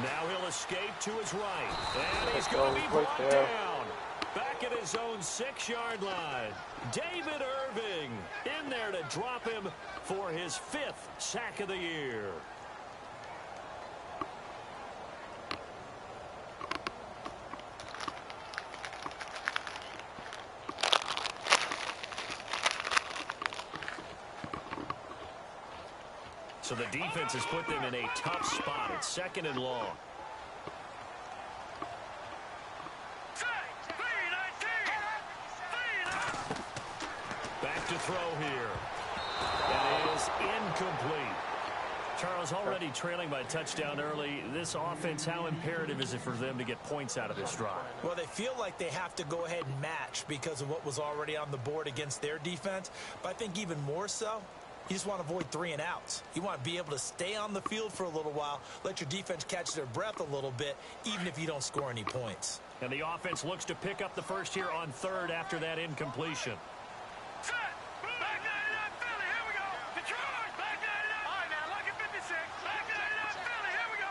Now he'll escape to his right. And he's going to be brought down. Back at his own 6-yard line. David Irving in there to drop him for his 5th sack of the year. So the defense has put them in a tough spot. It's 2nd and long. Back to throw here. That is incomplete. Charles, already trailing by a touchdown early. This offense, how imperative is it for them to get points out of this drive? Well, they feel like they have to go ahead and match because of what was already on the board against their defense. But I think even more so, you just want to avoid 3 and outs. You want to be able to stay on the field for a little while, let your defense catch their breath a little bit, even if you don't score any points. And the offense looks to pick up the first here on 3rd after that incompletion. Set. Back 99 Philly. Here we go. Detroit. Back 99. All right, now, look at 56. Back 99 Philly. Here we go.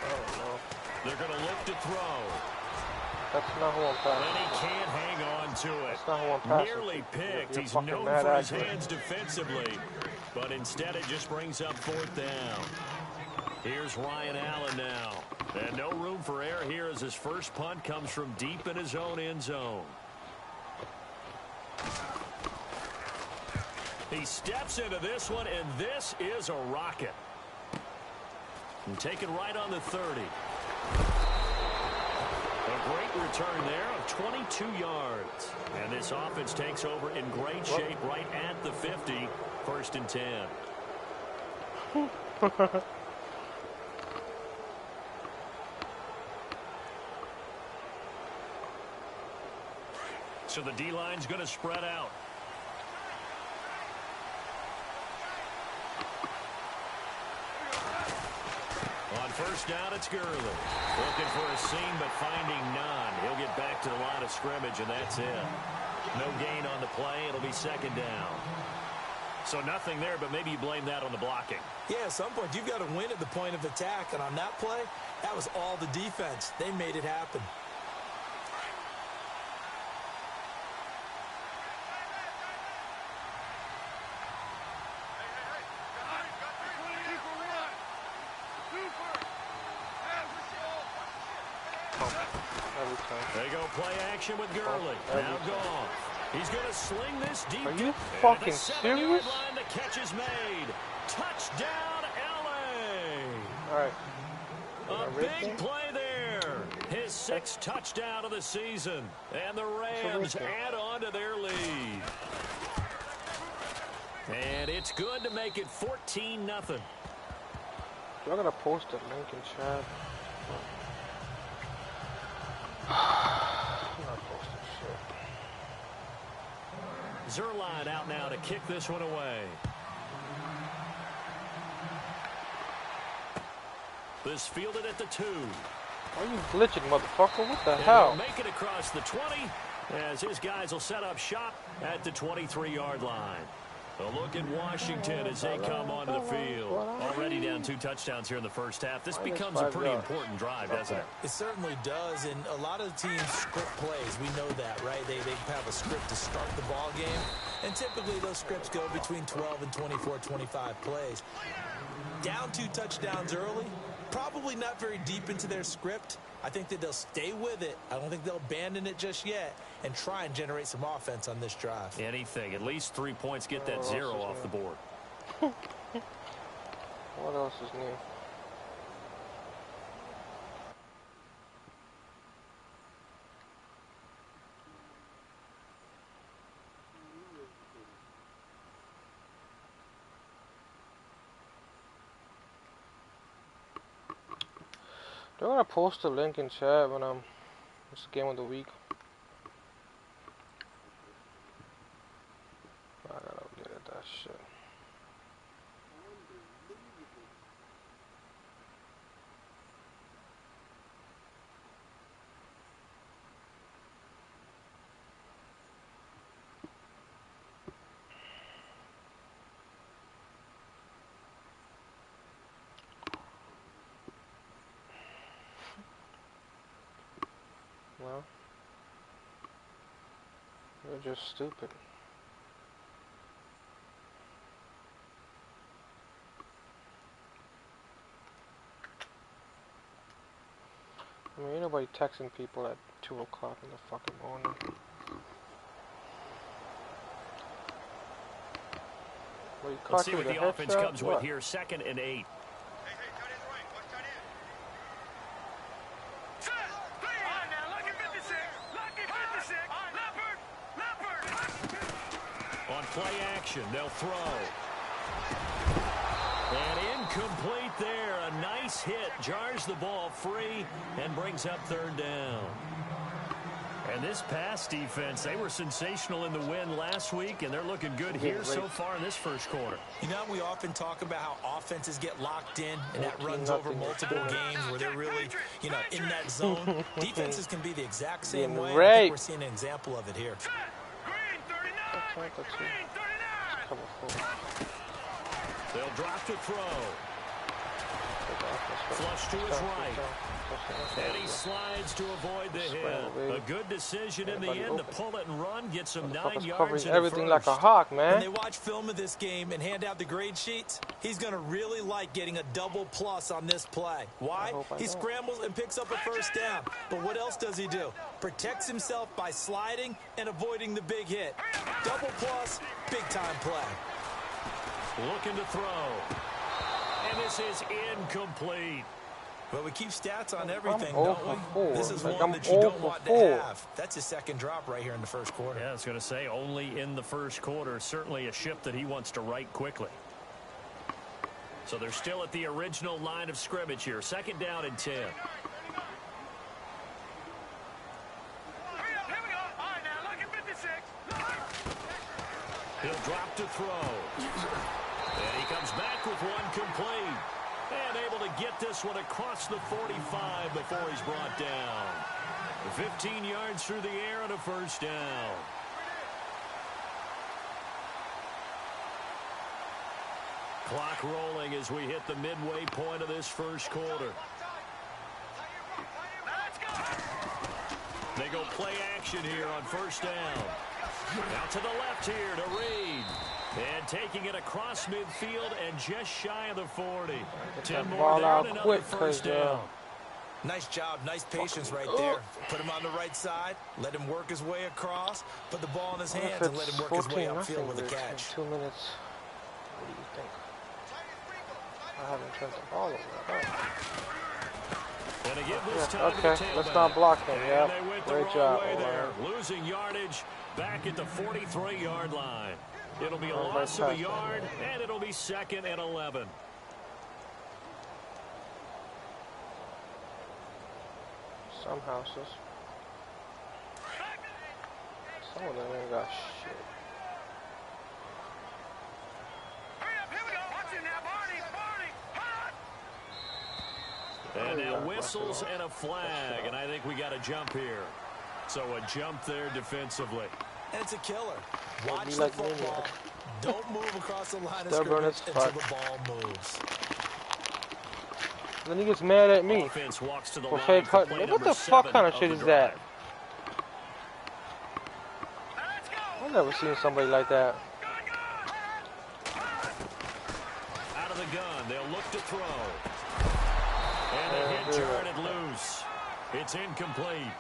Oh, no. They're going to look to throw. That's not who I'm passing. And he can't hang on to it. That's not who I'm passing. Nearly picked. You're He's fucking known mad for his accurate. hands defensively. But instead, it just brings up 4th down. Here's Ryan Allen now. And no room for error here as his first punt comes from deep in his own end zone. He steps into this one, and this is a rocket. And taken right on the 30. A great return there of 22 yards. And this offense takes over in great shape right at the 50. 1st and 10. So the D-line's going to spread out. On 1st down, it's Gurley. Looking for a seam, but finding none. He'll get back to the line of scrimmage, and that's it. No gain on the play. It'll be 2nd down. So nothing there, but maybe you blame that on the blocking. Yeah, at some point, you've got to win at the point of attack. And on that play, that was all the defense. They made it happen. They go play action with Gurley. Now gone. He's going to sling this deep. Are you fucking serious? Line, the catch is made. Touchdown, LA. All right. A big play there. His 6th touchdown of the season. And the Rams add on to their lead. And it's good to make it 14-0. I'm going to post a link in chat. Zerline out now to kick this one away. This fielded at the 2. Why are you glitching, motherfucker? What the hell? Make it across the 20 as his guys will set up shop at the 23-yard line. A look at Washington as they come onto the field. Already down 2 touchdowns here in the first half. This becomes a pretty important drive, doesn't it? It certainly does, and a lot of the teams script plays. We know that, right? They have a script to start the ball game, and typically those scripts go between 12 and 24, 25 plays. Down 2 touchdowns early, probably not very deep into their script. I think that they'll stay with it. I don't think they'll abandon it just yet and try and generate some offense on this drive. Anything. At least 3 points. Get that 0 off the board. What else is new? They're gonna post a link in chat when it's the game of the week. I gotta update that shit. They're just stupid. I mean, ain't nobody texting people at 2 o'clock in the fucking morning. Let's see what the offense comes with here. 2nd and 8. Hey, tight end's right. Watch tight end. Set. All right, now, lucky 56. Lucky 56. Leopard. On play action, they'll throw. And incomplete there. A nice hit. Jars the ball free and brings up 3rd down. And this pass defense, they were sensational in the win last week, and they're looking good here so far in this first quarter. You know, we often talk about how offenses get locked in, and that runs over multiple games where they're really, you know, in that zone. Defenses can be the exact same way. I think we're seeing an example of it here. Green 39. Green 39. They'll drop to throw. Flush to his right. And he slides to avoid the hit. A good decision in the end to pull it and run. Get some 9 yards in the everything first. like a hawk, man. When they watch film of this game and hand out the grade sheets, he's going to really like getting a double plus on this play. Why? He scrambles and picks up a 1st down. But what else does he do? Protects himself by sliding and avoiding the big hit. Double plus, big-time play. Looking to throw. And this is incomplete. Well, we keep stats on everything, don't we? This is Like one I'm that you don't want to 0 for 4. have. That's his 2nd drop right here in the first quarter. Yeah, I was going to say only in the first quarter. Certainly a ship that he wants to right quickly. So they're still at the original line of scrimmage here. 2nd down and 10. Here we go. All right, now, lucky 56. He'll drop to throw. And he comes back with one complete. And able to get this one across the 45 before he's brought down. 15 yards through the air and a 1st down. Clock rolling as we hit the midway point of this first quarter. Let's go. They go play action here on 1st down. Out to the left here to Reed. And taking it across midfield and just shy of the 40. 10 more down, another 1st down. Nice job, nice patience right there. Put him on the right side, let him work his way across, put the ball in his hands, and let him work his way upfield with a catch. 2 minutes. What do you think? I haven't turned the ball over. And again, this time Okay, let's not block him. Yeah, they went the great wrong job. way there. Losing yardage back at the 43-yard line. It'll be a loss of a yard, and it'll be 2nd and 11. Some houses. Some of them ain't got shit. Hurry up, here we go. Watch it now, Barney. And now whistles and a flag, and I think we got a jump here. So a jump there defensively. And it's a killer. Watch the like football. Don't move across the line of Stubborn scrimmage as until fuck. the ball moves. Then he gets mad at me. Offense walks to the For line fake for cut. play What number the fuck 7 kind of of shit the is drive. that? Let's go. I've never seen somebody like that. Out of the gun, they'll look to throw. And the hit jarred loose. It's incomplete.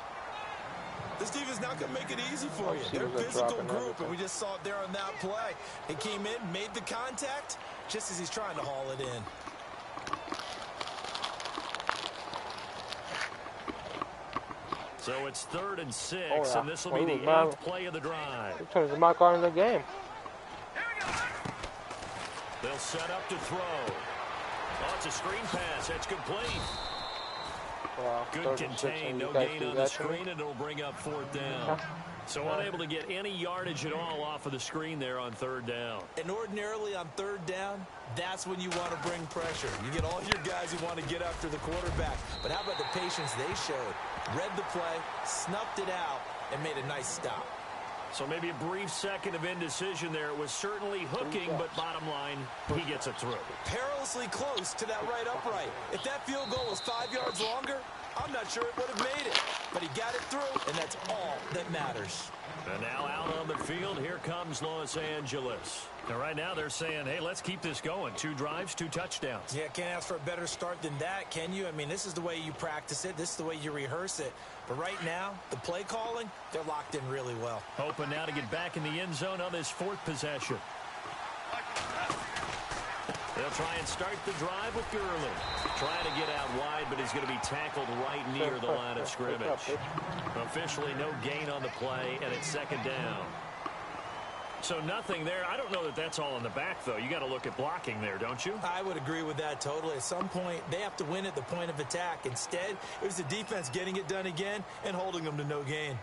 This defense not going to make it easy for you. They're a physical group, and we just saw it there on that play. He came in, made the contact, just as he's trying to haul it in. So it's 3rd and 6, and this will be the 8th play of the drive. He turns the mic on in the game. They'll set up to throw. Oh, it's a screen pass. That's complete. Wow, Good contain, no gain on the screen, and it'll bring up 4th down. So unable to get any yardage at all off of the screen there on 3rd down. And ordinarily on 3rd down, that's when you want to bring pressure. You get all your guys who want to get after the quarterback. But how about the patience they showed? Read the play, snuffed it out, and made a nice stop. So maybe a brief second of indecision there. It was certainly hooking, but bottom line, he gets it through. Perilously close to that right upright. If that field goal was 5 yards longer, I'm not sure it would have made it. But he got it through, and that's all that matters. And now out on the field, here comes Los Angeles. And right now they're saying, hey, let's keep this going. 2 drives, 2 touchdowns. Yeah, can't ask for a better start than that, can you? I mean, this is the way you practice it. This is the way you rehearse it. But right now, the play calling, they're locked in really well. Hoping now to get back in the end zone on this 4th possession. They'll try and start the drive with Gurley. Trying to get out wide, but he's going to be tackled right near the line of scrimmage. Officially no gain on the play, and it's 2nd down. So nothing there. I don't know that that's all in the back, though. You got to look at blocking there, don't you? I would agree with that totally. At some point, they have to win at the point of attack. Instead, it was the defense getting it done again and holding them to no gain.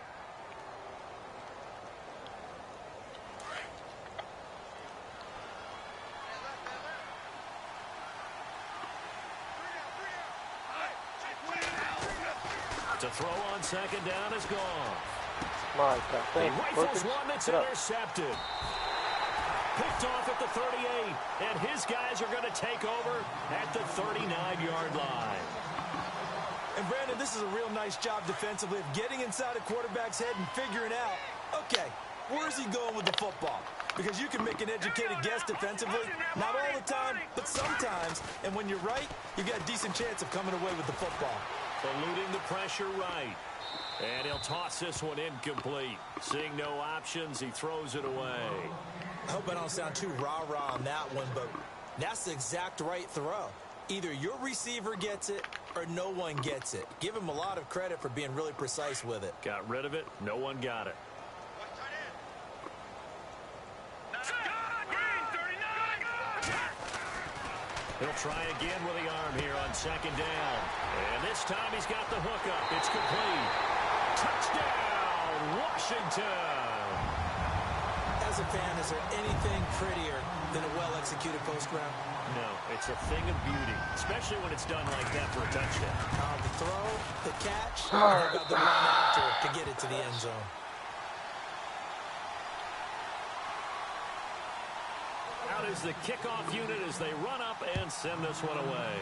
To throw on 2nd down is gone. My God, He thank rifles you. one that's Get up. intercepted. Picked off at the 38, and his guys are going to take over at the 39-yard line. And Brandon, this is a real nice job defensively of getting inside a quarterback's head and figuring out, okay, where's he going with the football? Because you can make an educated guess defensively, not all the time, but sometimes. And when you're right, you've got a decent chance of coming away with the football. Eluding the pressure right. And he'll toss this one incomplete. Seeing no options, he throws it away. I hope I don't sound too rah-rah on that one, but that's the exact right throw. Either your receiver gets it or no one gets it. Give him a lot of credit for being really precise with it. Got rid of it. No one got it. He'll try again with the arm here on 2nd down. And this time he's got the hookup. It's complete. Touchdown, Washington. As a fan, is there anything prettier than a well-executed post route? No, it's a thing of beauty, especially when it's done like that for a touchdown. The throw, the catch, and about the run after to get it to the end zone. Out is the kickoff unit as they run up and send this one away.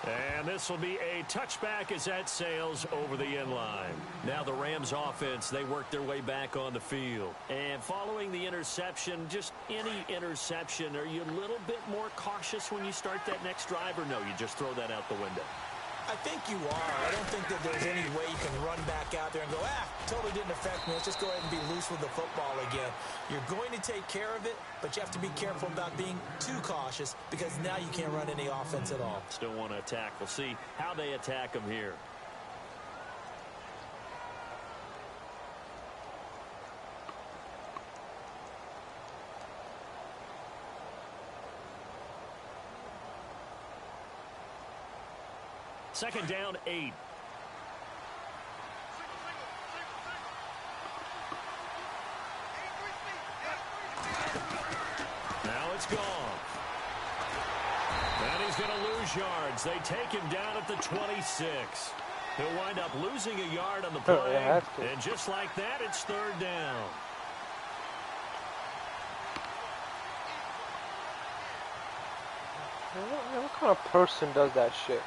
And this will be a touchback as that sails over the end line. Now the Rams offense, they work their way back on the field. And following the interception, just any interception, are you a little bit more cautious when you start that next drive, or no, you just throw that out the window? I think you are. I don't think that there's any way you can run back out there and go, totally didn't affect me. Let's just go ahead and be loose with the football again. You're going to take care of it, but you have to be careful about being too cautious because now you can't run any offense at all. Still want to attack. We'll see how they attack them here. Second down, 8. Now it's gone. And he's going to lose yards. They take him down at the 26. He'll wind up losing a yard on the play. And just like that, it's 3rd down. What kind of person does that shit?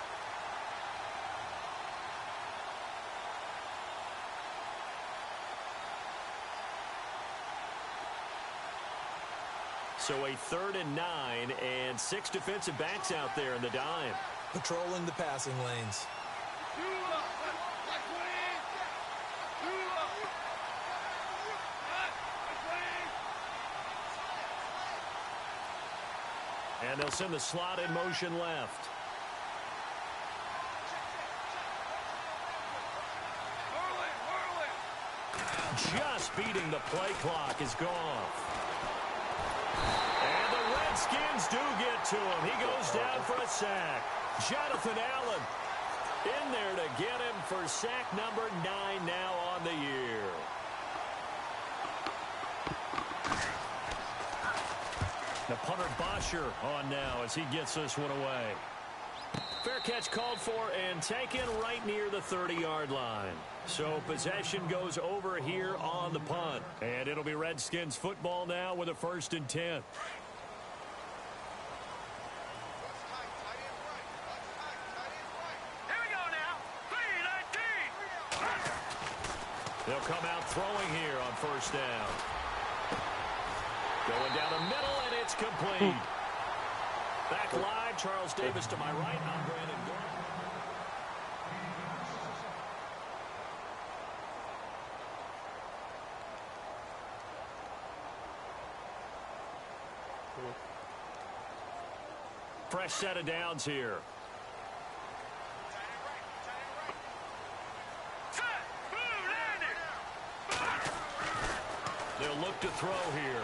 So a 3rd and 9, and 6 defensive backs out there in the dime. Patrolling the passing lanes. And they'll send the slot in motion left. Just beating the play clock is gone. And the Redskins do get to him. He goes down for a sack. Jonathan Allen in there to get him for sack number 9 now on the year. The punter Bosher on now as he gets this one away. Fair catch called for and taken right near the 30-yard line. So possession goes over here on the punt. And it'll be Redskins football now with a 1st and 10. They'll come out throwing here on first down. Going down the middle, and it's complete. Back live, Charles Davis to my right. I'm Brandon Gordon. Fresh set of downs here. They'll look to throw here.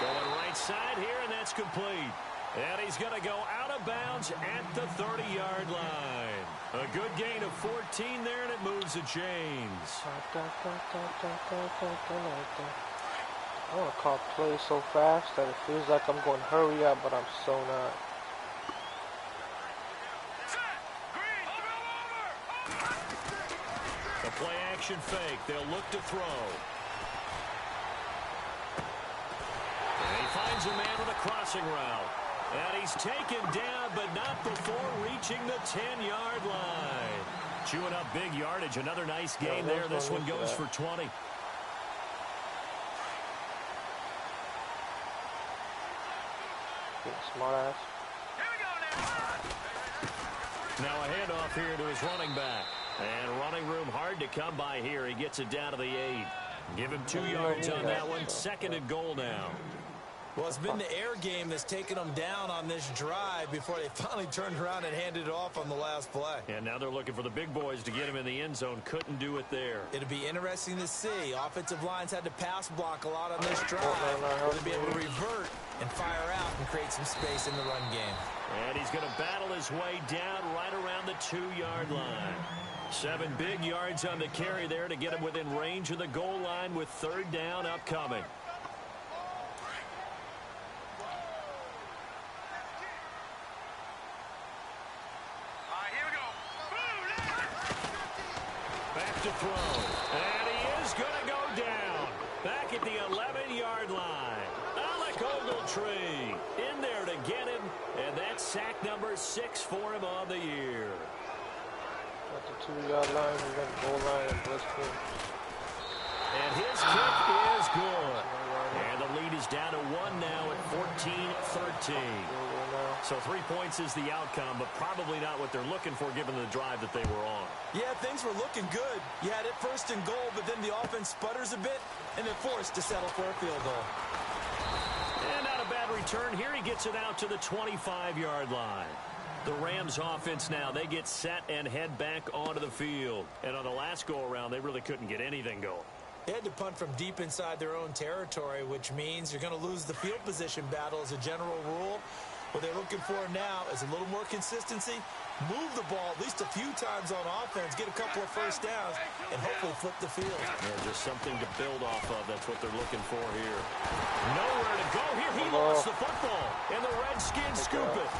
Going right side here, and that's complete. And he's going to go out of bounds at the 30-yard line. A good gain of 14 there, and it moves the chains. I want to call plays so fast that it feels like I'm going to hurry up, but I'm so not. The play action fake. They'll look to throw. And he finds a man with a crossing route. And he's taken down, but not before reaching the 10-yard line. Chewing up big yardage. Another nice gain there. This one goes for 20. Smart ass. Now a handoff here to his running back. And running room hard to come by here. He gets it down to the 8. Give him 2 yards on that one. Second and goal now. Well, it's been the air game that's taken them down on this drive before they finally turned around and handed it off on the last play. And now they're looking for the big boys to get him in the end zone. Couldn't do it there. It'll be interesting to see. Offensive lines had to pass block a lot on this drive. Will they be able to revert and fire out and create some space in the run game? And he's going to battle his way down right around the 2-yard line. 7 big yards on the carry there to get him within range of the goal line with third down upcoming. To throw, and he is going to go down back at the 11-yard line. Alec Ogletree in there to get him, and that's sack number 6 for him on the year. At the 2-yard line, we got the goal line and blitz team. And his kick is good. And the lead is down to 1 now at 14-13. So 3 points is the outcome, but probably not what they're looking for given the drive that they were on. Yeah, things were looking good. You had it first and goal, but then the offense sputters a bit, and they're forced to settle for a field goal. And not a bad return here. He gets it out to the 25-yard line. The Rams offense now, they get set and head back onto the field. And on the last go-around, they really couldn't get anything going. They had to punt from deep inside their own territory, which means you're going to lose the field position battle as a general rule. What they're looking for now is a little more consistency, move the ball at least a few times on offense, get a couple of first downs, and hopefully flip the field. Yeah, just something to build off of. That's what they're looking for here. Nowhere to go here. He lost the football, and the Redskins scoop it.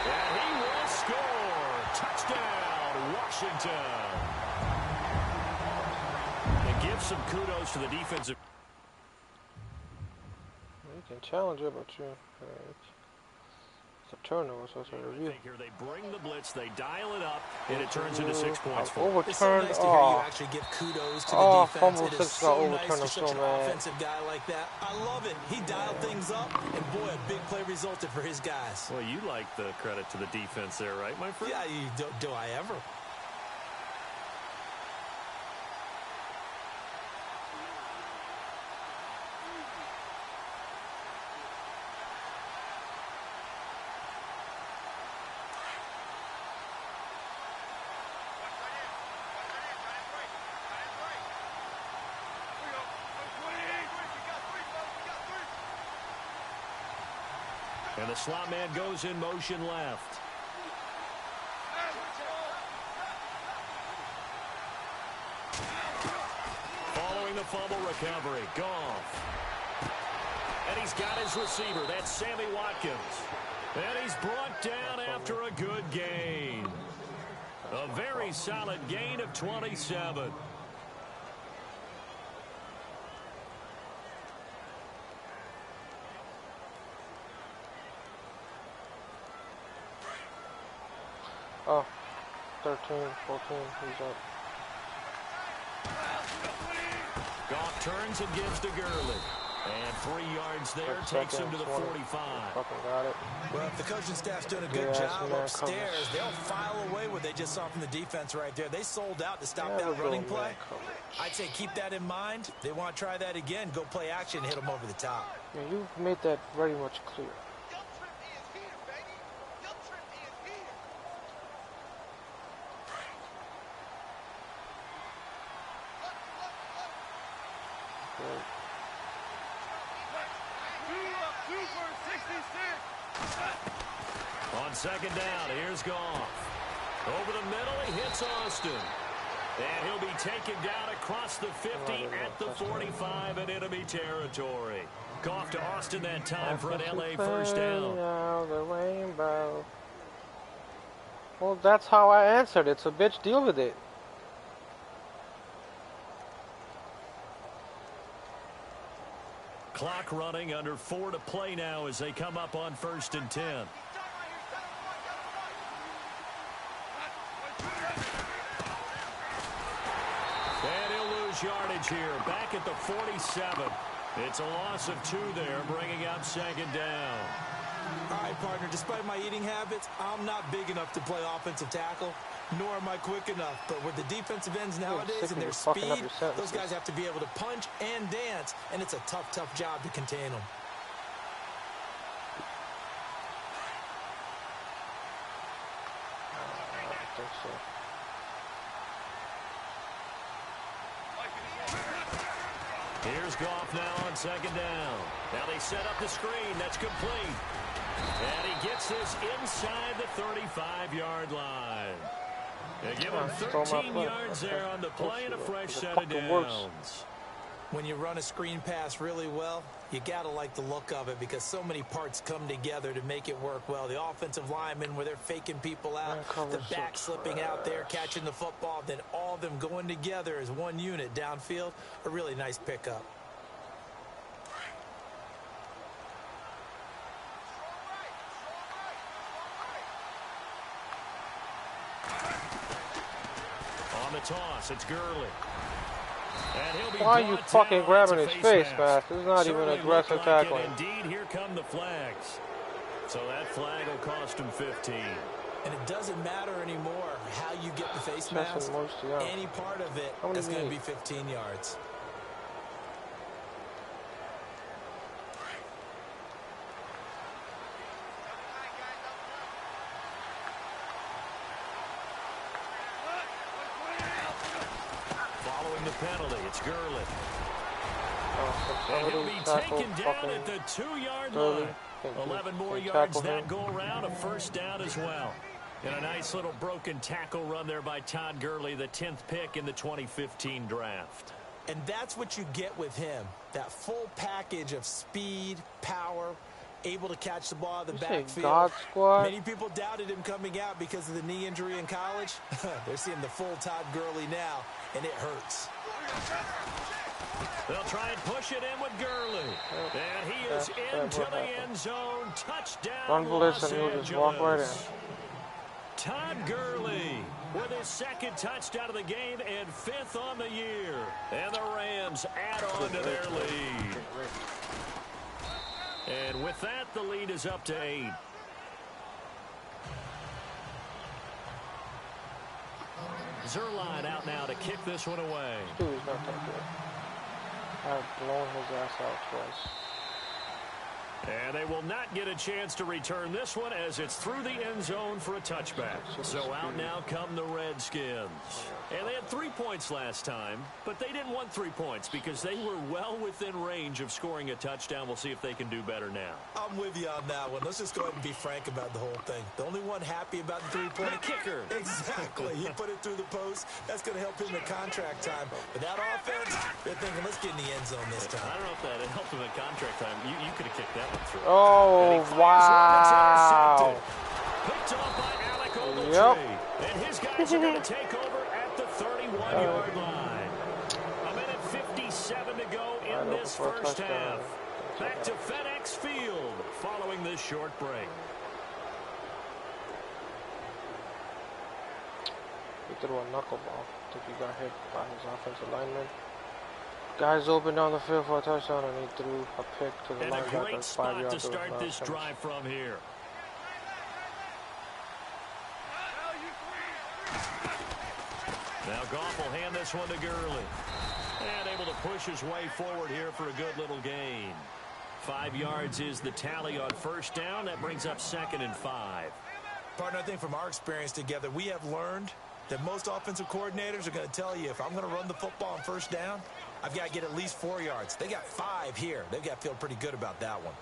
And he will score. Touchdown, Washington. And give some kudos to the defensive. You can challenge it, but it's a turnover, so it's a review. Here they bring the blitz, they dial it up, and it turns into 6 points for them. Overturned. It's so nice to hear you actually give kudos to the defense. Fumble it is six so got nice overturned. to I'm such so an mad. offensive guy like that. I love it. He dialed things up, and boy, a big play resulted for his guys. Well, you like the credit to the defense there, right, my friend? Yeah, do I ever? And the slot man goes in motion left. Following the fumble recovery, Goff. And he's got his receiver. That's Sammy Watkins. And he's brought down after a good gain. A very solid gain of 27. Oh, 13, 14, he's up. turns and gives to Gurley. And 3 yards there, takes him to the 45. Fucking got it. Well, if the coaching staff's doing a good job upstairs, they'll file away what they just saw from the defense right there. They sold out to stop that running play. I'd say keep that in mind. They want to try that again. Go play action, hit them over the top. Yeah, you made that very much clear. On second down, here's Goff. Over the middle, he hits Austin. And he'll be taken down across the 50 at the 45 in enemy territory. Goff to Austin that time for an LA first down. The rainbow. Well, that's how I answered it, so bitch, deal with it. Clock running, under 4 to play now as they come up on 1st and 10. And he'll lose yardage here, back at the 47. It's a loss of 2 there, bringing up second down. All right, partner, despite my eating habits, I'm not big enough to play offensive tackle, nor am I quick enough. But with the defensive ends nowadays and their speed, those guys have to be able to punch and dance, and it's a tough, tough job to contain them. I think so. Here's Goff now on second down. Now they set up the screen. That's complete. And he gets this inside the 35-yard line. They give him 13 yards there on the play and a fresh set of downs. When you run a screen pass really well, you got to like the look of it because so many parts come together to make it work well. The offensive linemen where they're faking people out, the back slipping out there, catching the football, then all of them going together as one unit downfield. A really nice pickup. On the toss, it's Gurley. Why are you fucking grabbing his face, man? This is not even aggressive tackling. Indeed, here come the flags. So that flag will cost him 15. And it doesn't matter anymore how you get the face mask. Any part of it is going to be 15 yards. Following the penalty, it's Gurley. And he'll be taken down at the 2-yard line. 11 more yards that go around, a first down as well. And a nice little broken tackle run there by Todd Gurley, the 10th pick in the 2015 draft. And that's what you get with him, that full package of speed, power, able to catch the ball out of the backfield. God squad. Many people doubted him coming out because of the knee injury in college. They're seeing the full Todd Gurley now, and it hurts. They'll try and push it in with Gurley. And he is into the end zone. Touchdown, Los Angeles. Just walk right in. Todd Gurley with his 2nd touchdown of the game and 5th on the year. And the Rams add on to their lead. And with that, the lead is up to 8. Zerline out now to kick this one away. Dude, he's not that good. I've blown his ass out twice. And they will not get a chance to return this one as it's through the end zone for a touchback. So out now come the Redskins. And they had 3 points last time, but they didn't want 3 points because they were well within range of scoring a touchdown. We'll see if they can do better now. I'm with you on that one. Let's just go ahead and be frank about the whole thing. The only one happy about the 3-point the kicker. Exactly. He put it through the post. That's going to help him in contract time. But that offense, they're thinking, let's get in the end zone this time. I don't know if that helped him in contract time. You could have kicked that one through. Oh, wow. Picked off by Alec Ogletree. And his guys are going to take over at the 31-yard line. A minute 57 to go in this first half. Back to FedEx Field following this short break. He threw a knuckleball. I think he got hit by his offensive lineman. Guys open down the field for a touchdown, and he threw a pick to the And a linebacker great 5 spot yards to start away from this scrimmage. drive from here. Now Goff will hand this one to Gurley. And able to push his way forward here for a good little gain. 5 yards is the tally on first down. That brings up 2nd and 5. Partner, I think from our experience together, we have learned that most offensive coordinators are going to tell you, if I'm going to run the football on first down, I've got to get at least 4 yards. They got 5 here. They've got to feel pretty good about that one.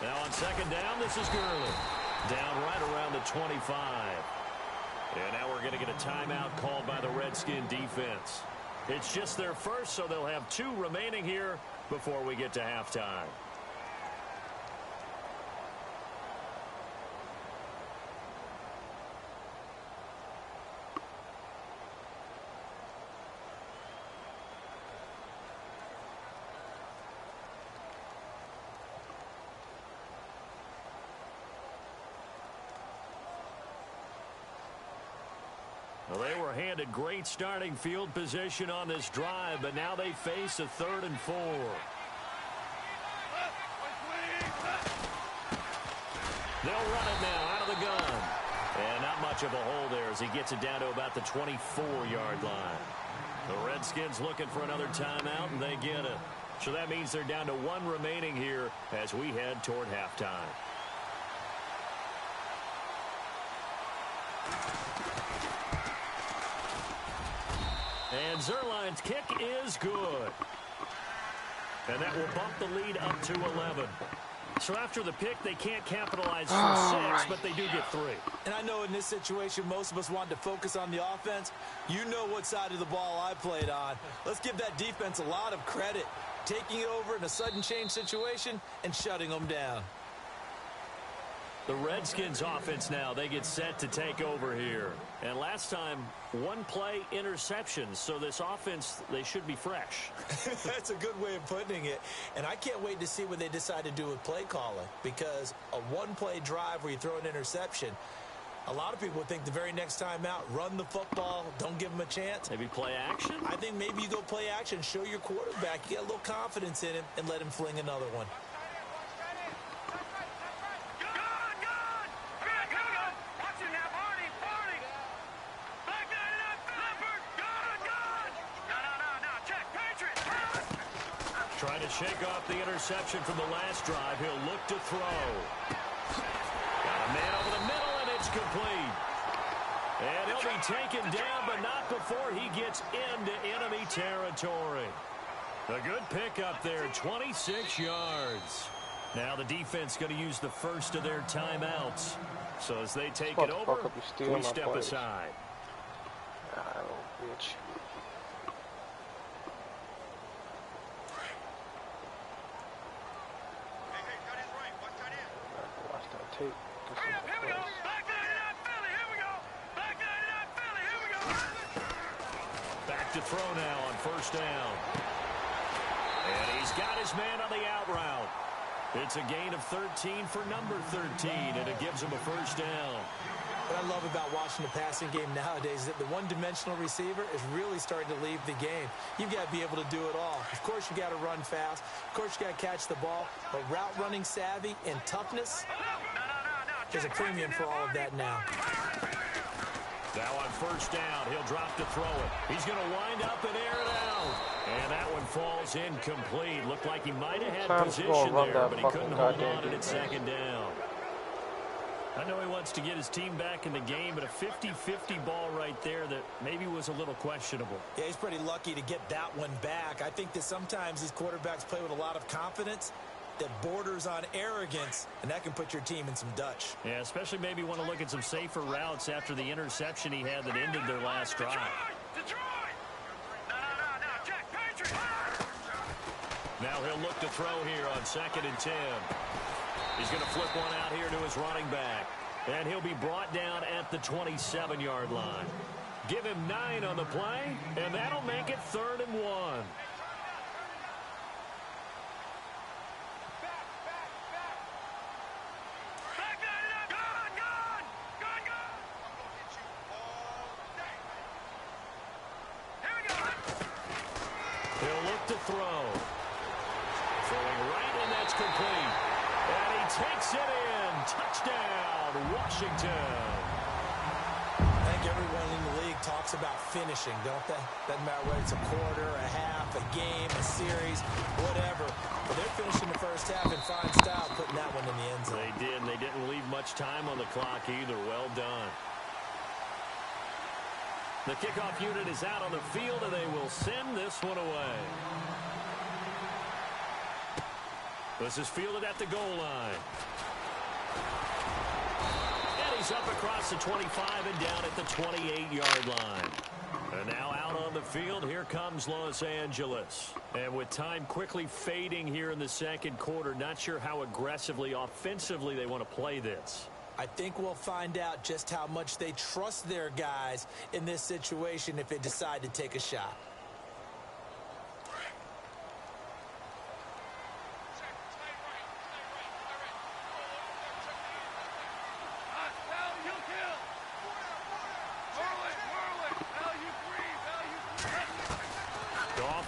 Now on 2nd down, this is Gurley. Down right around the 25. And now we're going to get a timeout called by the Redskin defense. It's just their first, so they'll have 2 remaining here before we get to halftime. Well, they were handed great starting field position on this drive, but now they face a 3rd and 4. They'll run it now out of the gun. And not much of a hole there as he gets it down to about the 24-yard line. The Redskins looking for another timeout, and they get it. So that means they're down to 1 remaining here as we head toward halftime. And Zerline's kick is good. And that will bump the lead up to 11. So after the pick, they can't capitalize for 6, but they do get 3. And I know in this situation, most of us want to focus on the offense. You know what side of the ball I played on. Let's give that defense a lot of credit. Taking it over in a sudden change situation and shutting them down. The Redskins offense now, they get set to take over here. And last time, 1 play interception. So this offense, they should be fresh. That's a good way of putting it. And I can't wait to see what they decide to do with play calling. Because a 1-play drive where you throw an interception, a lot of people think the very next time out, run the football, don't give them a chance. Maybe play action? I think maybe you go play action, show your quarterback, you get a little confidence in him, and let him fling another one. Trying to shake off the interception from the last drive. He'll look to throw. Got a man over the middle, and it's complete. And he'll be taken down, but not before he gets into enemy territory. A good pickup there, 26 yards. Now the defense going to use the first of their timeouts. So as they take it over, we step aside. Ah, little bitch. Watch that tape. Here we go. Back 99 Philly. Here we go. Back 99 Philly. Here we go. Back to throw now on first down. And he's got his man on the out route. It's a gain of 13 for number 13, and it gives him a first down. What I love about watching the passing game nowadays is that the one-dimensional receiver is really starting to leave the game. You've got to be able to do it all. Of course, you got to run fast. Of course, you got to catch the ball. But route running savvy and toughness, there's a premium for all of that now. Now on first down, he'll drop to throw it. He's going to wind up and air it out. And that one falls incomplete. Looked like he might have had position there, but he couldn't hold on it at second down. I know he wants to get his team back in the game, but a 50-50 ball right there that maybe was a little questionable. Yeah, he's pretty lucky to get that one back. I think that sometimes these quarterbacks play with a lot of confidence that borders on arrogance, and that can put your team in some Dutch. Yeah, especially maybe want to look at some safer routes after the interception he had that ended their last drive. Detroit! No, Jack, Patriot! Now he'll look to throw here on 2nd and 10. He's going to flip one out here to his running back. And he'll be brought down at the 27-yard line. Give him 9 on the play, and that'll make it 3rd and 1. throw. Throwing right, and that's complete. And he takes it in. Touchdown, Washington. I think everyone in the league talks about finishing, don't they? Doesn't matter whether it's a quarter, a half, a game, a series, whatever. But they're finishing the first half in fine style, putting that one in the end zone. They did, and they didn't leave much time on the clock either. Well done. The kickoff unit is out on the field, and they will send this one away. This is fielded at the goal line. And he's up across the 25 and down at the 28-yard line. And now out on the field, here comes Los Angeles. And with time quickly fading here in the second quarter, not sure how aggressively, offensively they want to play this. I think we'll find out just how much they trust their guys in this situation if they decide to take a shot.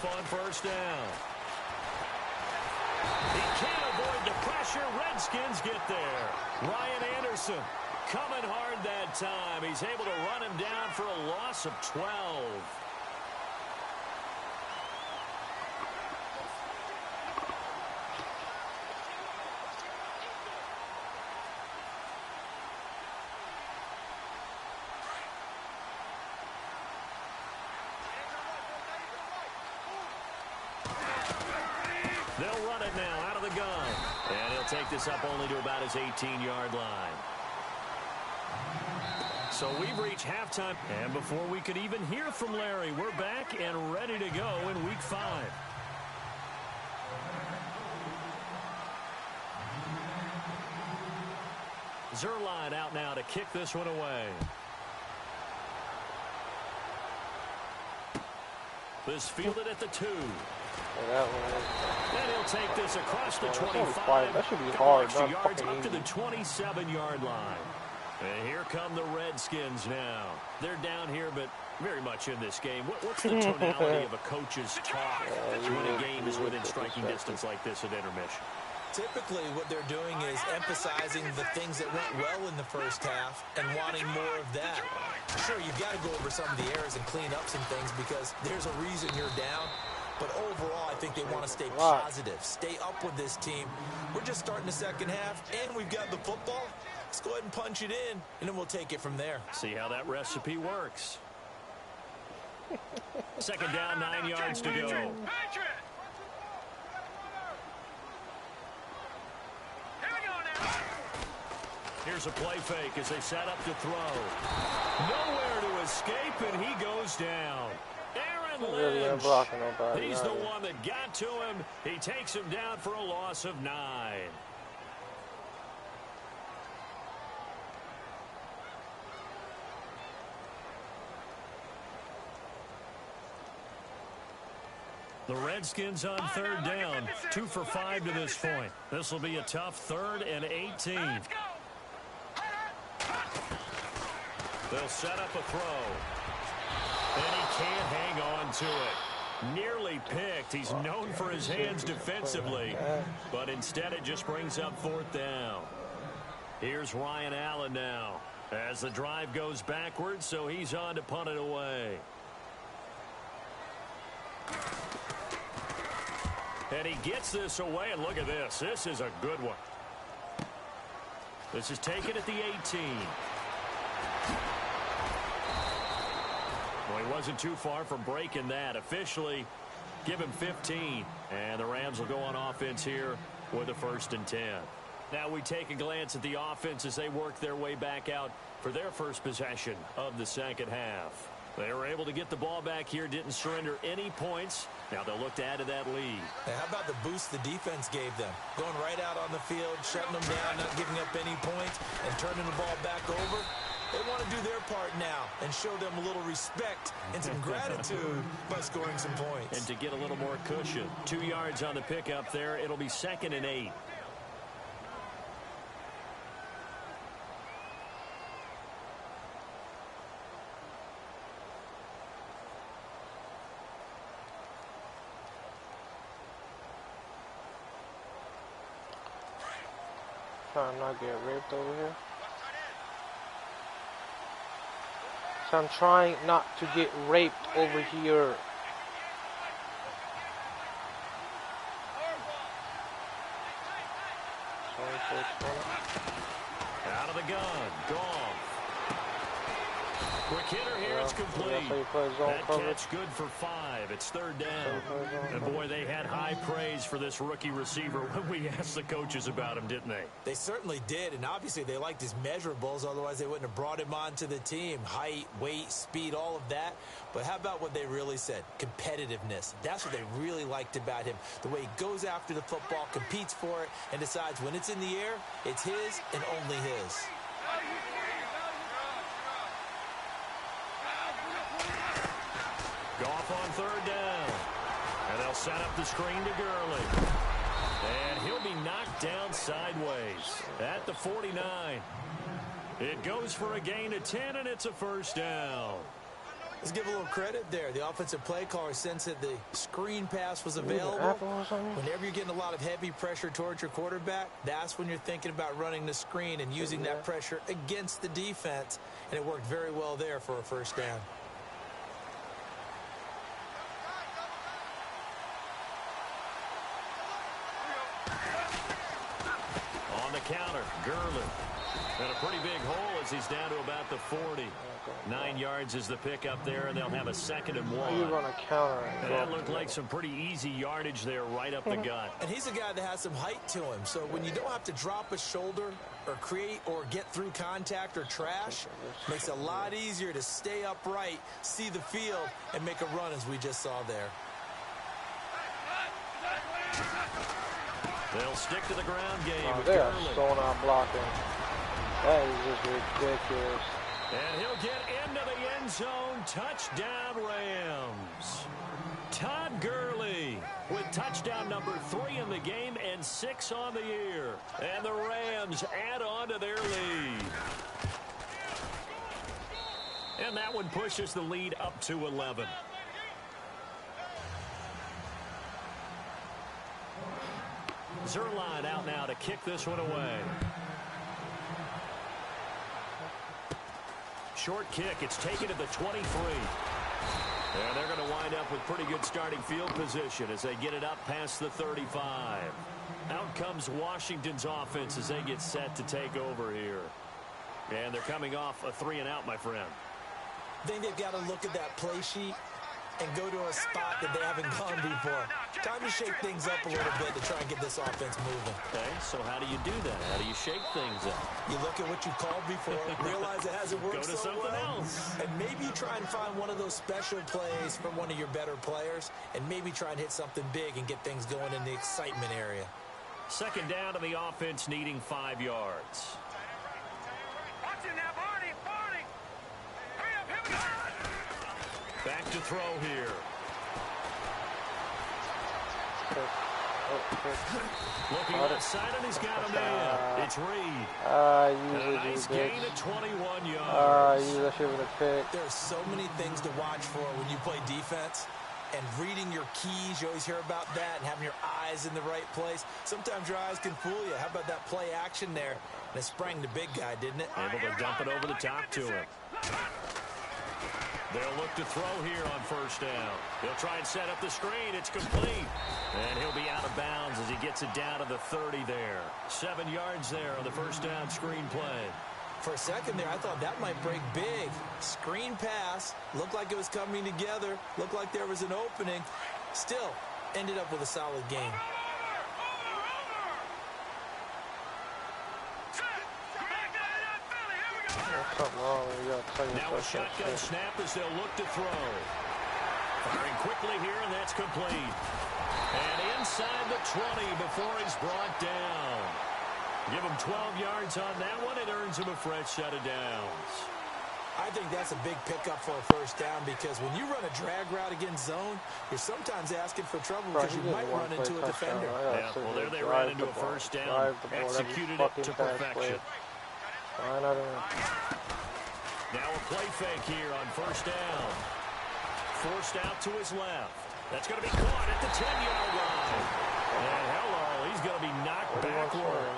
On first down. He can't avoid the pressure. Redskins get there. Ryan Anderson coming hard that time. He's able to run him down for a loss of 12. They'll run it now out of the gun. And he'll take this up only to about his 18-yard line. So we've reached halftime. And before we could even hear from Larry, we're back and ready to go in Week 5. Zerline out now to kick this one away. This fielded at the 2. And he'll take this across the 25. That should be hard. Extra yards up to the 27-yard line. And here come the Redskins now. They're down here, but very much in this game. What's the tonality of a coach's talk when a game is within striking distance like this at intermission? Typically, what they're doing is emphasizing the things that went well in the first half and wanting more of that. Sure, you've got to go over some of the errors and clean up some things because there's a reason you're down. But overall, I think they want to stay positive, stay up with this team. We're just starting the second half, and we've got the football. Let's go ahead and punch it in, and then we'll take it from there. See how that recipe works. Second down, 9 yards to go. Here's a play fake as they set up to throw. Nowhere to escape, and he goes down. Aaron Lynch. He's the one that got to him. He takes him down for a loss of 9. The Redskins on third down, 2 for 5 to this point. This will be a tough 3rd and 18. They'll set up a throw. And he can't hang on to it. Nearly picked. He's known for his hands defensively. But instead it just brings up 4th down. Here's Ryan Allen now. As the drive goes backwards, so he's on to punt it away. And he gets this away, and look at this. This is a good one. This is taken at the 18. Well, he wasn't too far from breaking that. Officially, give him 15. And the Rams will go on offense here with a 1st and 10. Now we take a glance at the offense as they work their way back out for their first possession of the second half. They were able to get the ball back here, didn't surrender any points. Now they'll look to add to that lead. Hey, how about the boost the defense gave them? Going right out on the field, shutting them down, not giving up any points, and turning the ball back over. They want to do their part now and show them a little respect and some gratitude by scoring some points. And to get a little more cushion. 2 yards on the pickup there. It'll be 2nd and 8. Trying to not get raped over here. So I'm trying not to get raped over here. Out of the gun. Goff. Quick hitter here. It's complete. That catch good for 5. It's 3rd down. And boy, they had high praise for this rookie receiver when we asked the coaches about him, didn't they? They certainly did, and obviously they liked his measurables. Otherwise, they wouldn't have brought him onto the team. Height, weight, speed, all of that. But how about what they really said? Competitiveness. That's what they really liked about him. The way he goes after the football, competes for it, and decides when it's in the air, it's his and only his. Goff on 3rd down. And they'll set up the screen to Gurley. And he'll be knocked down sideways at the 49. It goes for a gain of 10, and it's a 1st down. Let's give a little credit there. The offensive play caller sensed that the screen pass was available. Whenever you're getting a lot of heavy pressure towards your quarterback, that's when you're thinking about running the screen and using that pressure against the defense. And it worked very well there for a 1st down. Counter, Gurley. And a pretty big hole as he's down to about the 40. 9 yards is the pickup there, and they'll have a 2nd and 1. You run a counter. And that looked like some pretty easy yardage there right up the gut. And he's a guy that has some height to him. So when you don't have to drop a shoulder or create or get through contact or trash, makes it a lot easier to stay upright, see the field, and make a run as we just saw there. They'll stick to the ground game with they are Gurley. so not blocking. That is just ridiculous. And he'll get into the end zone. Touchdown, Rams. Todd Gurley with touchdown number 3 in the game and 6 on the year. And the Rams add on to their lead. And that one pushes the lead up to 11. Zerline out now to kick this one away. Short kick. It's taken to the 23. And they're going to wind up with pretty good starting field position as they get it up past the 35. Out comes Washington's offense as they get set to take over here. And they're coming off a 3-and-out, my friend. I think they've got to look at that play sheet and go to a spot that they haven't gone before. Time to shake things up a little bit to try and get this offense moving. Okay, so how do you do that? How do you shake things up? You look at what you called before, realize it hasn't worked Go to something else. and maybe try and find one of those special plays from one of your better players, and maybe try and hit something big and get things going in the excitement area. 2nd down to the offense, needing 5 yards. Watch it now, Barney. Hurry up, here we go. Back to throw here. Looking outside, and he's got a man. It's Reed. A nice gain of 21 yards. That should have been a pick. There's so many things to watch for when you play defense. And reading your keys, you always hear about that, and having your eyes in the right place. Sometimes your eyes can fool you. How about that play action there? And it sprang the big guy, didn't it? Able to dump it over the top to him. They'll look to throw here on 1st down. He'll try and set up the screen. It's complete. And he'll be out of bounds as he gets it down to the 30 there. 7 yards there on the 1st down screen play. For a second there, I thought that might break big. Screen pass. Looked like it was coming together. Looked like there was an opening. Still, ended up with a solid game. Something wrong. Now a shotgun snap as they'll look to throw. Firing quickly here, and that's complete. And inside the 20 before he's brought down. Give him 12 yards on that one. It earns him a fresh set of downs. I think that's a big pickup for a 1st down because when you run a drag route against zone, you're sometimes asking for trouble because you might run into a defender. Yeah, well, there they ran into a 1st down. Executed it to perfection. Now a play fake here on 1st down. Forced out to his left. That's going to be caught at the 10-yard line. And hello, he's going to be knocked backward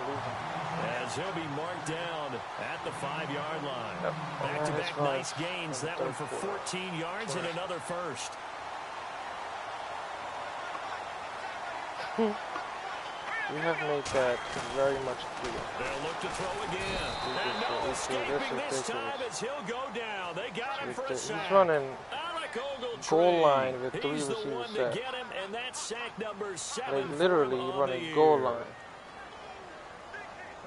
as he'll be marked down at the 5-yard line. Yep. Back-to-back nice gains. That one for 14 yards and another first. We have made that very much clear. They'll look to throw again. And no escaping this time as he'll go down. They got him for a sack. He's running goal line with 3 receivers set. Like literally running goal line.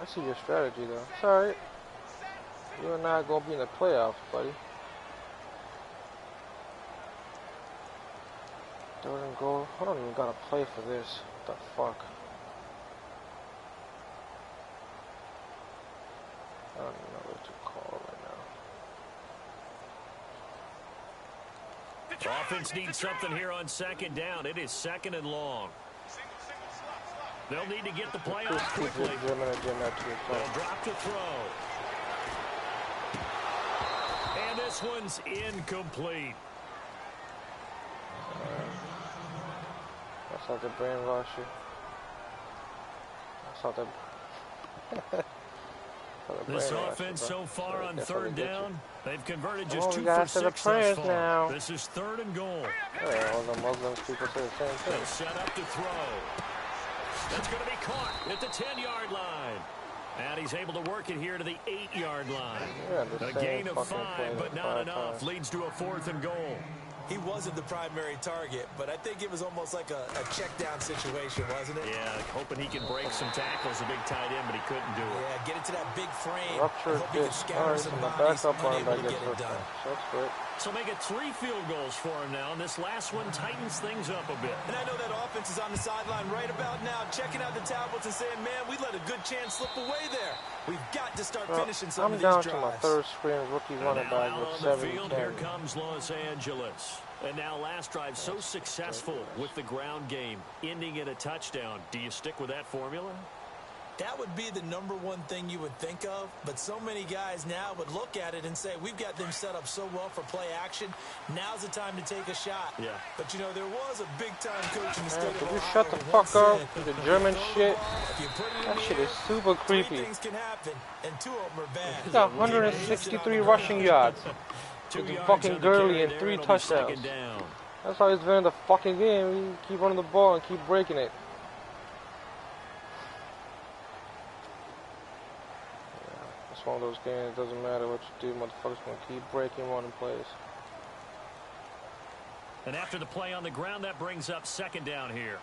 I see your strategy though. It's alright. You're not gonna be in the playoffs, buddy. Doesn't go. I don't even gotta play for this. What the fuck? I don't even know what to call right now. Offense needs something here on second down. It is second and long. They'll need to get the play off quickly. They'll drop to throw. And this one's incomplete. That's how they brainwash you. That's how they... This offense so far on third down, they've converted just 2 for 6 thus far. now. This is third and goal. Yeah, all the Muslims people say the same thing. They'll set up to throw. That's going to be caught at the 10-yard line. And he's able to work it here to the 8-yard line. Yeah, a gain of 5, but not enough. Leads to a 4th and goal. He wasn't the primary target, but I think it was almost like a check-down situation, wasn't it? Yeah, hoping he can break some tackles, a big tight end, but he couldn't do it. Yeah, get it to that big frame. Ruptured disc. Alright, so my backup linebacker gets first down. So that's good. So make it 3 field goals for him now, and this last one tightens things up a bit. And I know that offense is on the sideline right about now, checking out the tablets and saying, man, we let a good chance slip away there. We've got to start finishing some of these drives. I'm down to my third screen rookie running back with 7 carries. Here comes Los Angeles. And now last drive so successful with the ground game, ending in a touchdown. Do you stick with that formula? That would be the #1 thing you would think of, but so many guys now would look at it and say, we've got them set up so well for play action. Now's the time to take a shot. Yeah. But, you know, there was a big-time coach in the state of Ohio. Could you shut the fuck up with the German shit? That shit is super creepy. 3 things can happen, and 2 of them are bad. He got 163 rushing yards. With fucking Gurley and 3 touchdowns. That's how he's winning the fucking game. You keep running the ball and keep breaking it. Yeah, it's one of those games. It doesn't matter what you do. Motherfuckers gonna keep breaking running plays. And after the play on the ground, that brings up second down here.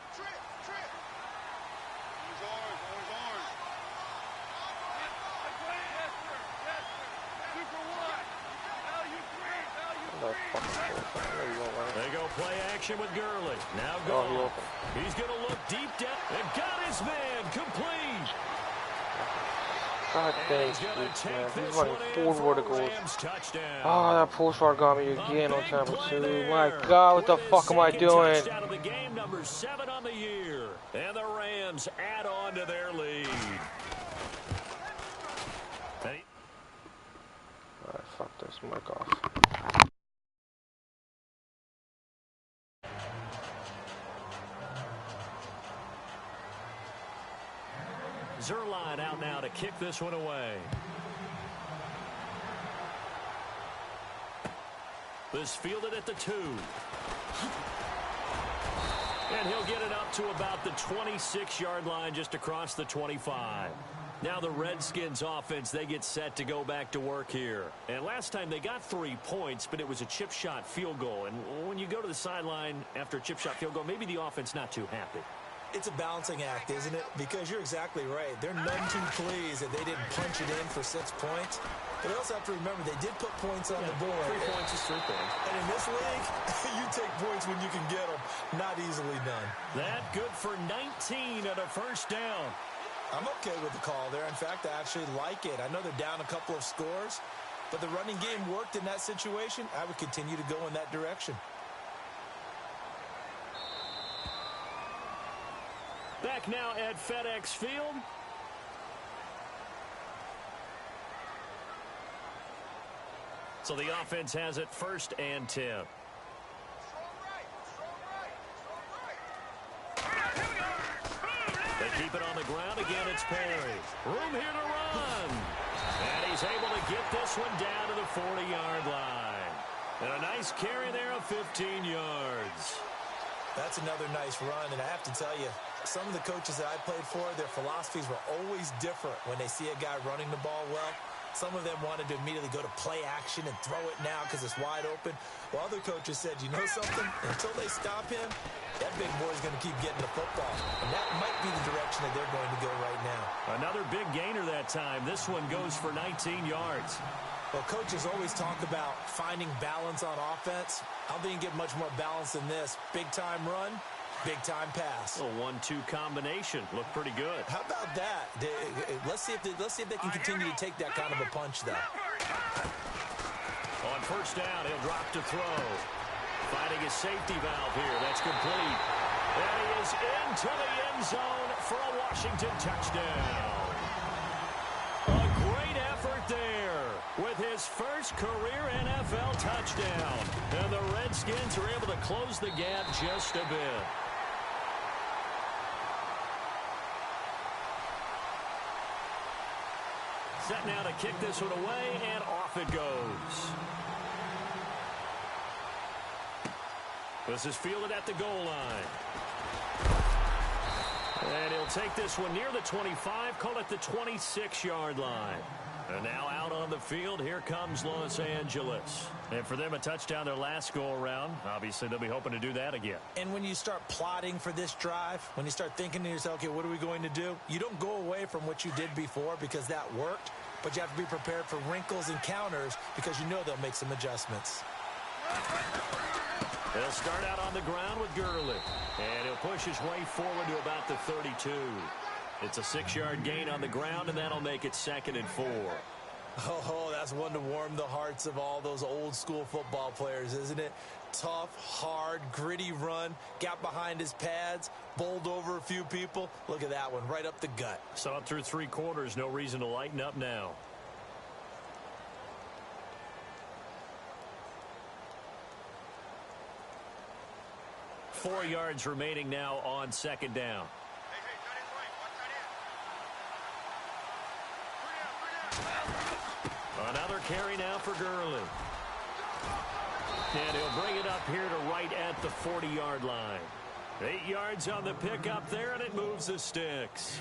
They go play action with Gurley. Now go. He's going to look deep down and got his man complete. God dang, man. He's running 4 verticals. Oh, that pull shot got me again on time of 2. My God, what the fuck am I doing? Out of the game, number 7 on the year. And the Rams add on to their lead. Alright, fuck this. Mark off. Zerline out now to kick this one away. This fielded at the 2. And he'll get it up to about the 26-yard line, just across the 25. Now the Redskins offense, they get set to go back to work here. And last time they got 3 points, but it was a chip shot field goal. And when you go to the sideline after a chip shot field goal, maybe the offense not too happy. It's a balancing act, isn't it? Because you're exactly right. They're none too pleased that they didn't punch it in for 6 points. But they also have to remember they did put points on the board. 3 points is 3 points. And in this league, you take points when you can get them. Not easily done. That good for 19 and a first down. I'm okay with the call there. In fact, I actually like it. I know they're down a couple of scores, but the running game worked in that situation. I would continue to go in that direction. Back now at FedEx Field. So the offense has it 1st and 10. They keep it on it's Perry. Room here to run. And he's able to get this one down to the 40-yard line. And a nice carry there of 15 yards. That's another nice run, and I have to tell you, some of the coaches that I played for, their philosophies were always different when they see a guy running the ball well. Some of them wanted to immediately go to play action and throw it now because it's wide open. While other coaches said, you know something? Until they stop him, that big boy's going to keep getting the football. And that might be the direction that they're going to go right now. Another big gainer that time. This one goes for 19 yards. Well, coaches always talk about finding balance on offense. I don't think you get much more balance than this. Big-time run, big-time pass. A 1-2 combination. Looked pretty good. How about that? Let's see if they can continue to take that kind of a punch, though. On first down, he'll drop to throw. Finding his safety valve here. That's complete. And he is into the end zone for a Washington touchdown. A great effort there with his first career NFL touchdown. And the Redskins are able to close the gap just a bit. Set now to kick this one away, and off it goes. This is fielded at the goal line. And he'll take this one near the 25, call it the 26-yard line. And now out on the field, here comes Los Angeles. And for them, a touchdown their last go-around. Obviously, they'll be hoping to do that again. And when you start plotting for this drive, when you start thinking to yourself, okay, what are we going to do? You don't go away from what you did before because that worked, but you have to be prepared for wrinkles and counters because you know they'll make some adjustments. They'll start out on the ground with Gurley. And he'll push his way forward to about the 32. It's a 6-yard gain on the ground, and that'll make it 2nd and 4. Oh, that's one to warm the hearts of all those old-school football players, isn't it? Tough, hard, gritty run, got behind his pads, bowled over a few people. Look at that one, right up the gut. Saw it through 3 quarters, no reason to lighten up now. Four yards remaining now on 2nd down. Another carry now for Gurley. And he'll bring it up here to right at the 40-yard line. 8 yards on the pickup there, and it moves the sticks.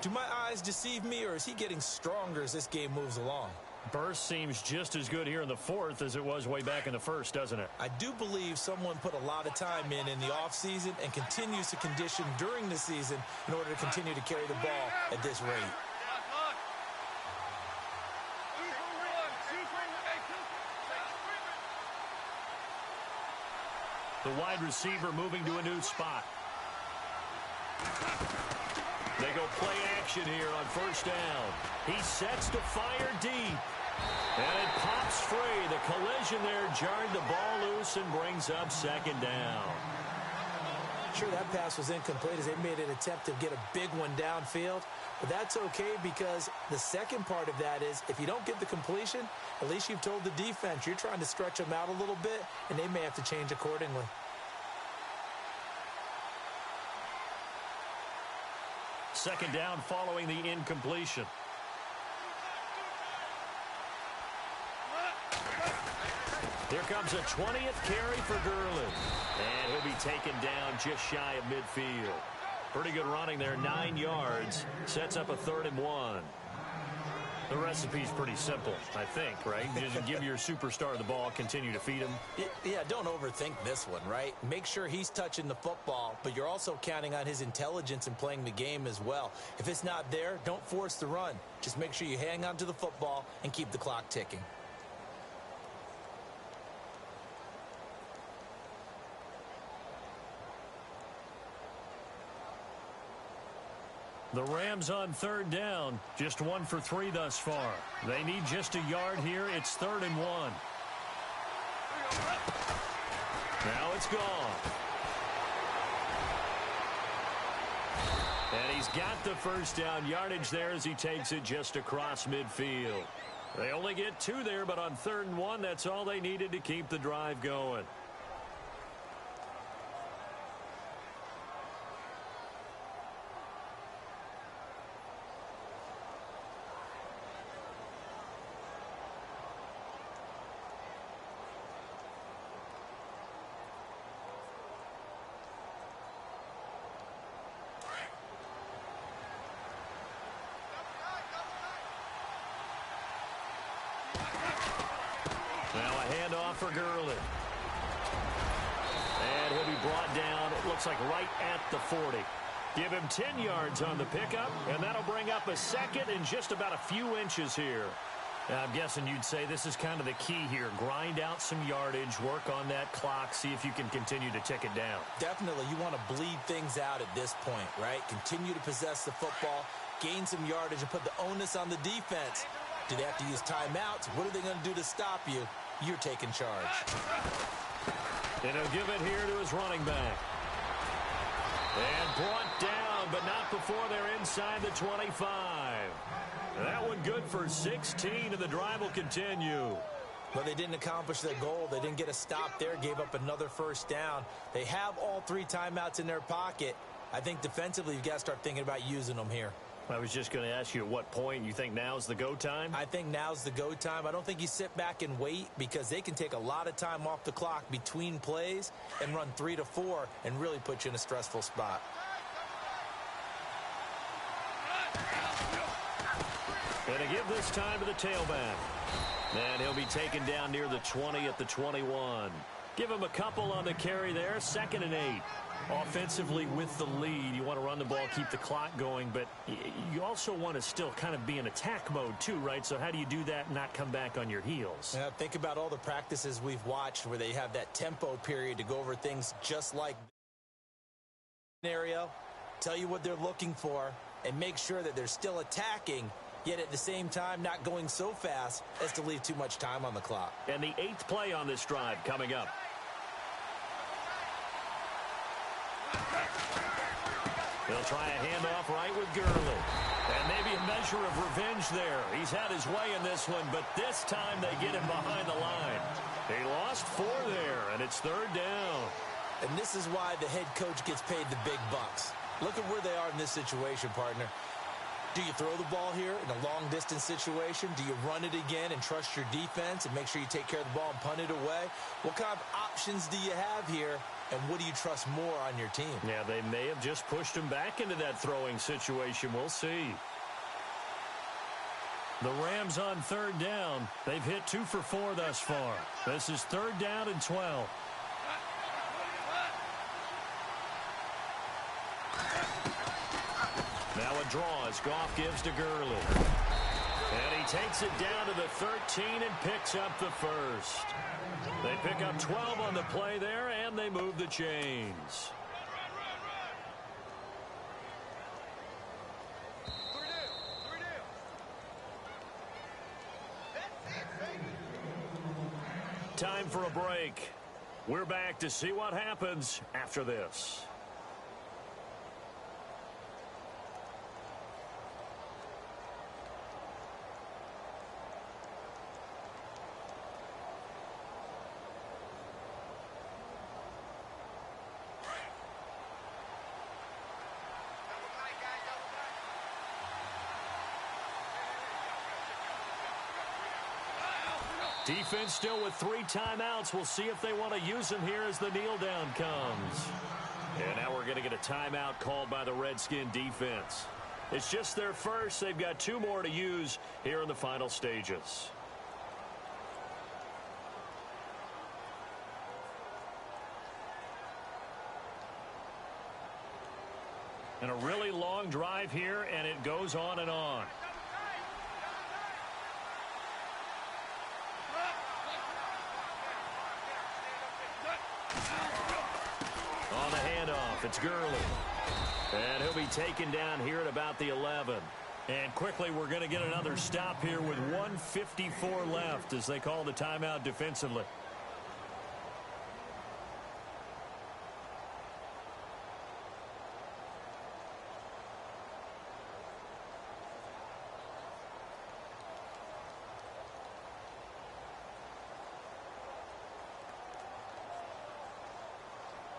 Do my eyes deceive me, or is he getting stronger as this game moves along? Burst seems just as good here in the 4th as it was way back in the 1st, doesn't it? I do believe someone put a lot of time in the offseason and continues to condition during the season in order to continue to carry the ball at this rate. The wide receiver moving to a new spot. They go play action here on first down. He sets to fire deep. And it pops free. The collision there jarred the ball loose and brings up 2nd down. Sure, that pass was incomplete as they made an attempt to get a big one downfield. But that's okay because the second part of that is if you don't get the completion, at least you've told the defense you're trying to stretch them out a little bit, and they may have to change accordingly. Second down following the incompletion. Here comes a 20th carry for Gurley. And he'll be taken down just shy of midfield. Pretty good running there, 9 yards. Sets up a 3rd and 1. The recipe's pretty simple, I think, right? Just give your superstar the ball, continue to feed him. Yeah, don't overthink this one, right? Make sure he's touching the football, but you're also counting on his intelligence in playing the game as well. If it's not there, don't force the run. Just make sure you hang on to the football and keep the clock ticking. The Rams on 3rd down, just 1 for 3 thus far. They need just a yard here. It's 3rd and 1. Now it's gone. And he's got the first down yardage there as he takes it just across midfield. They only get 2 there, but on 3rd and 1, that's all they needed to keep the drive going. looks like right at the 40. Give him 10 yards on the pickup, and that'll bring up a second in just about a few inches here. Now, I'm guessing you'd say this is kind of the key here. Grind out some yardage, work on that clock, see if you can continue to tick it down. Definitely, you want to bleed things out at this point, right? Continue to possess the football, gain some yardage, and put the onus on the defense. Do they have to use timeouts? What are they going to do to stop you? You're taking charge. And he'll give it here to his running back. And brought down, but not before they're inside the 25. That one good for 16, and the drive will continue. But they didn't accomplish their goal. They didn't get a stop there, gave up another first down. They have all 3 timeouts in their pocket. I think defensively you've got to start thinking about using them here. I was just going to ask you at what point you think now's the go time? I think now's the go time. I don't think you sit back and wait because they can take a lot of time off the clock between plays and run 3 to 4 and really put you in a stressful spot. And to give this time to the tailback. And he'll be taken down near the 20 at the 21. Give him a couple on the carry there, 2nd and 8. Offensively with the lead, you want to run the ball, keep the clock going, but you also want to still kind of be in attack mode too, right? So how do you do that and not come back on your heels? Yeah, think about all the practices we've watched where they have that tempo period to go over things just like this scenario. Tell you what they're looking for and make sure that they're still attacking, yet at the same time not going so fast as to leave too much time on the clock. And the 8th play on this drive coming up. They'll try a handoff right with Gurley. And maybe a measure of revenge there. He's had his way in this one, but this time they get him behind the line. He lost 4 there, and it's 3rd down. And this is why the head coach gets paid the big bucks. Look at where they are in this situation, partner. Do you throw the ball here in a long-distance situation? Do you run it again and trust your defense and make sure you take care of the ball and punt it away? What kind of options do you have here, and what do you trust more on your team? Yeah, they may have just pushed him back into that throwing situation. We'll see. The Rams on 3rd down. They've hit 2 for 4 thus far. This is 3rd down and 12. Now a draw as Goff gives to Gurley. And he takes it down to the 13 and picks up the first. They pick up 12 on the play there, and they move the chains. Time for a break. We're back to see what happens after this. Defense still with 3 timeouts. We'll see if they want to use them here as the kneel down comes. And now we're going to get a timeout called by the Redskin defense. It's just their first. They've got 2 more to use here in the final stages. And a really long drive here, and it goes on and on. On the handoff, it's Gurley. And he'll be taken down here at about the 11. And quickly, we're going to get another stop here with 1:54 left as they call the timeout defensively.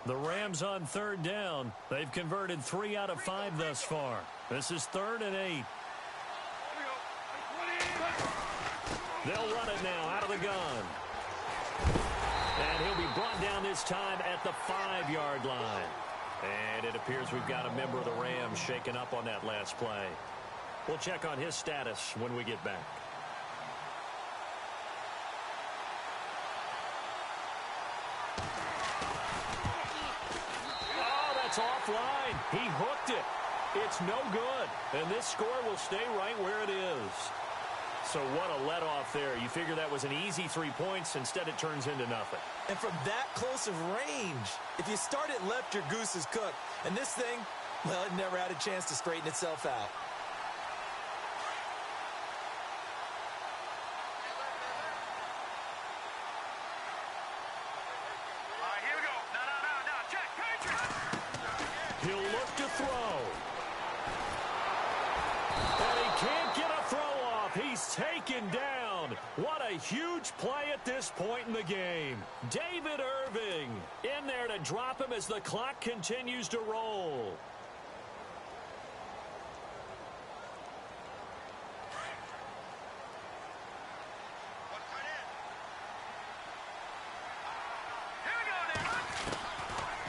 The Rams on 3rd down. They've converted 3 out of 5 thus far. This is 3rd and 8. They'll run it now out of the gun. And he'll be brought down this time at the 5-yard line. And it appears we've got a member of the Rams shaken up on that last play. We'll check on his status when we get back. it's offline. He hooked it. It's no good. And this score will stay right where it is. So what a let-off there. You figure that was an easy 3 points. Instead, it turns into nothing. And from that close of range, if you start it left, your goose is cooked. And this thing, well, it never had a chance to straighten itself out. He'll look to throw. And he can't get a throw off. He's taken down. What a huge play at this point in the game. David Irving in there to drop him as the clock continues to roll.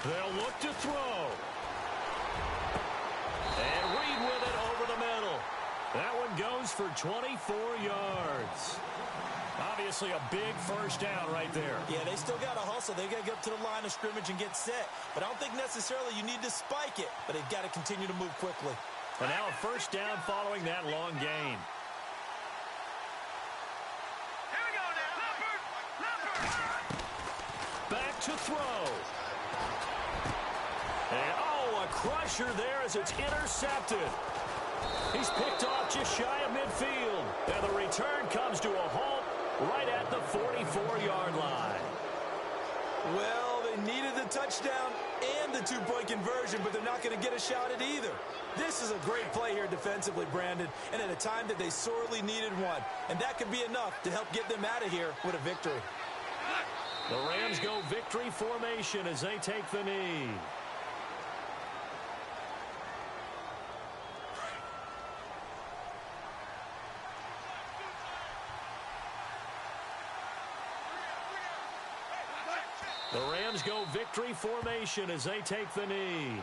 They'll look to throw. And Reed with it over the middle. That one goes for 24 yards. Obviously a big first down right there. Yeah, they still got to hustle. They got to get up to the line of scrimmage and get set. But I don't think necessarily you need to spike it. But they've got to continue to move quickly. And now a first down following that long gain. Here we go now. Leopard. Back to throw. And, oh, a crusher there as it's intercepted. He's picked off just shy of midfield. And the return comes to a halt right at the 44-yard line. Well, they needed the touchdown and the two-point conversion, but they're not going to get a shot at either. This is a great play here defensively, Brandon, and at a time that they sorely needed one. And that could be enough to help get them out of here with a victory. The Rams go victory formation as they take the knee. The Rams go victory formation as they take the knee.